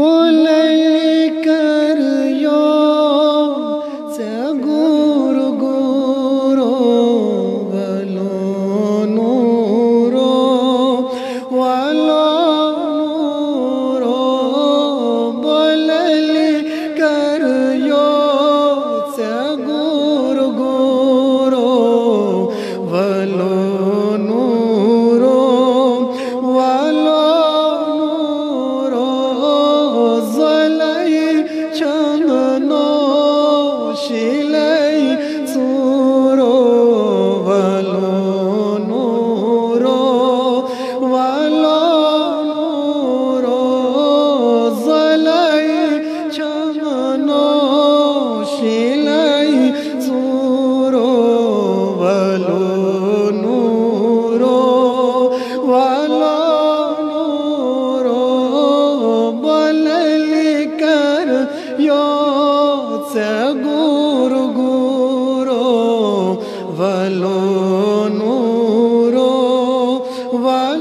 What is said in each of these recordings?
बोले कर यो से गुरु गुरु वलो नूरो बोले कर यो से गुरु गुरु वलो गुरु गुरु वलो नूरो वल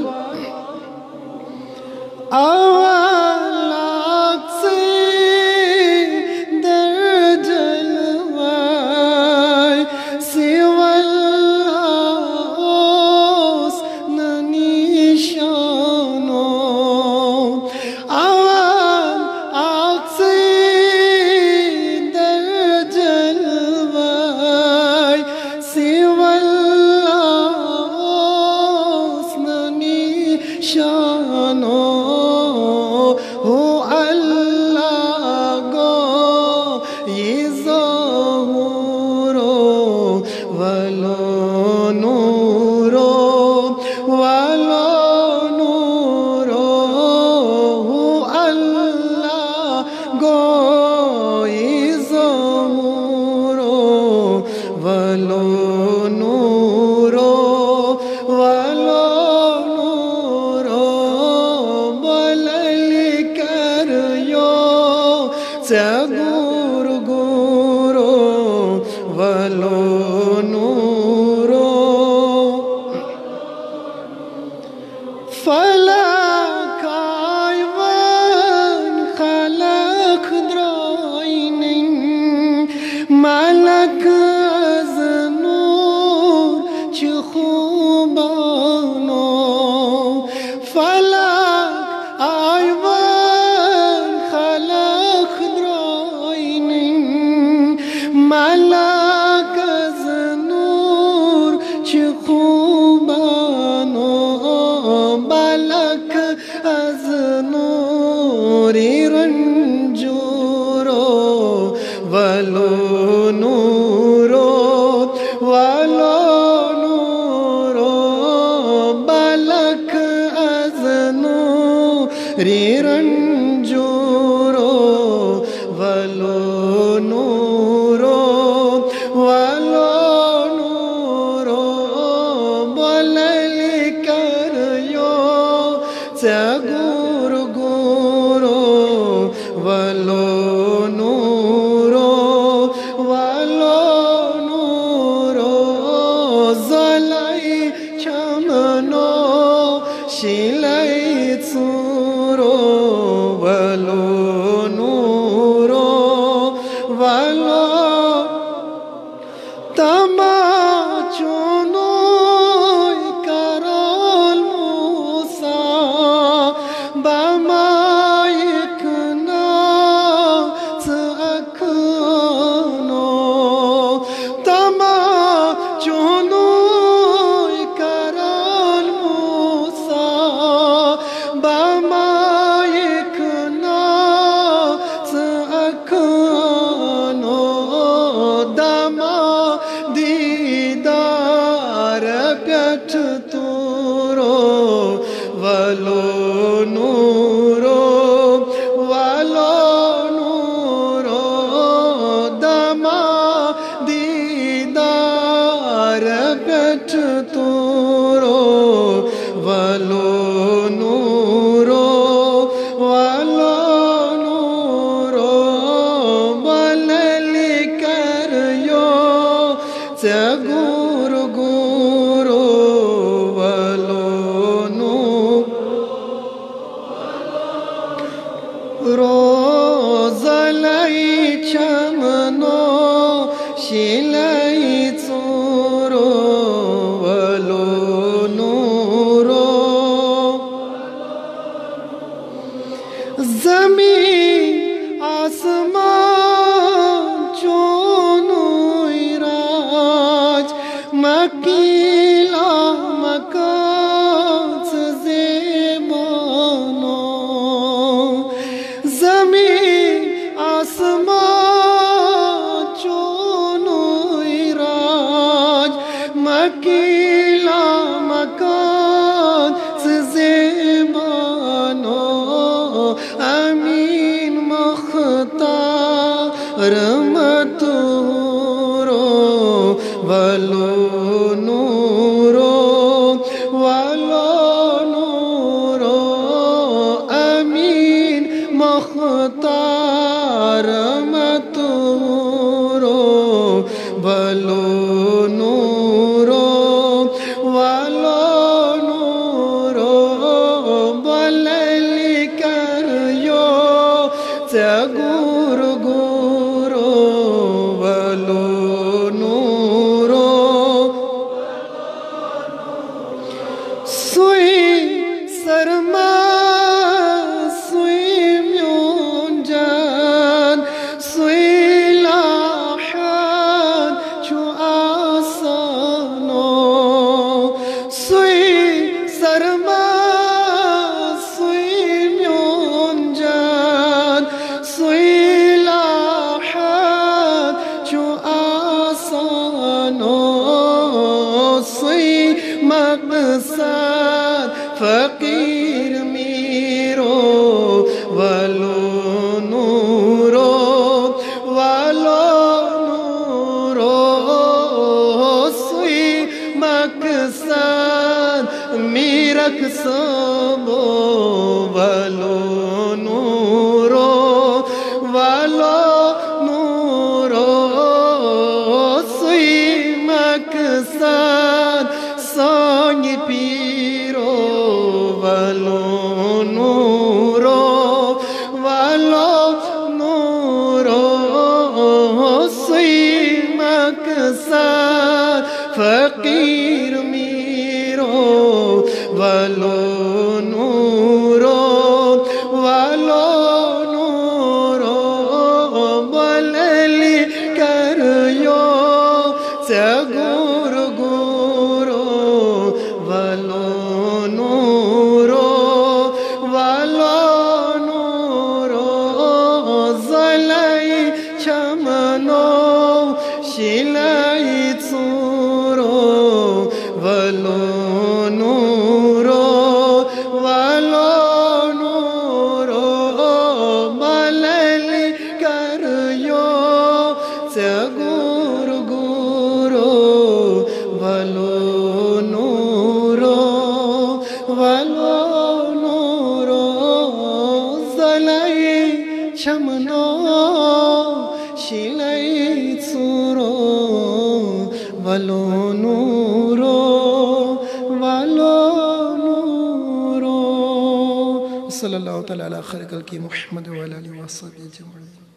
अवलाक से दर जलवाय सिवल्लास ननिशानो अवलाक से शानो हो अल्लाह गो ये ज़हूरो वलो नूरो हो अल्लाह गो ये ज़हूरो वलो नूरो गुरु गुरु वलो नूरो फलकाय वन खलक द्रोइनिन मलक अज नूर चखुबानो फलक आय मलक अज नूर चखुबानो बलक अज नूरी रंजूरो वलो नूरो बलक अज नूरी रंजूरो वलो नूरो गुरु गुरु वलो नूरो जलाई चमनो शिलाई चूरो वलो नूरो तमाचोनो वलो नूरो दमा दीदार पेट तूरो वलो नूरो बलली कर यो गुरु गुरु वलो रो मकीला मकान ज़ेबानो ज़मीन आसमान चोनो इराज मकीला मकान ज़ेबानो अमीन मुख्तार मतूरो वलो नूरो अमीन मुख्तार मतूरो वलो नूरो बलली करियो गुर गुरो वलो नूरो सुई सरमा सुई म्योंजन सुई लाहन चु आसनो सुई सरमा सुई म्योंजन सुई लाहन चु आसनो सुई मकसद फकीर मीरो वलो नूरो सुई मकसद मीरक सबो वलो नूरो सुई मकसद सोंग पीरो वलो नूरो सुई मकसद फकीर मीरो वलो नूरो बलली करियो गुर गुरो वलो नूरो ज़लाई चमनो शिलाई चूरो वलो नूरो बलली करियो गुर गुरो वलो नूरो ज़लाई चमनो शिलाई चूरो वलो नूरो सल्लल्लाहु तआला अला खैर खल्क़ि मुहम्मद व अला आलिहि व अस्हाबिहि अजमईन।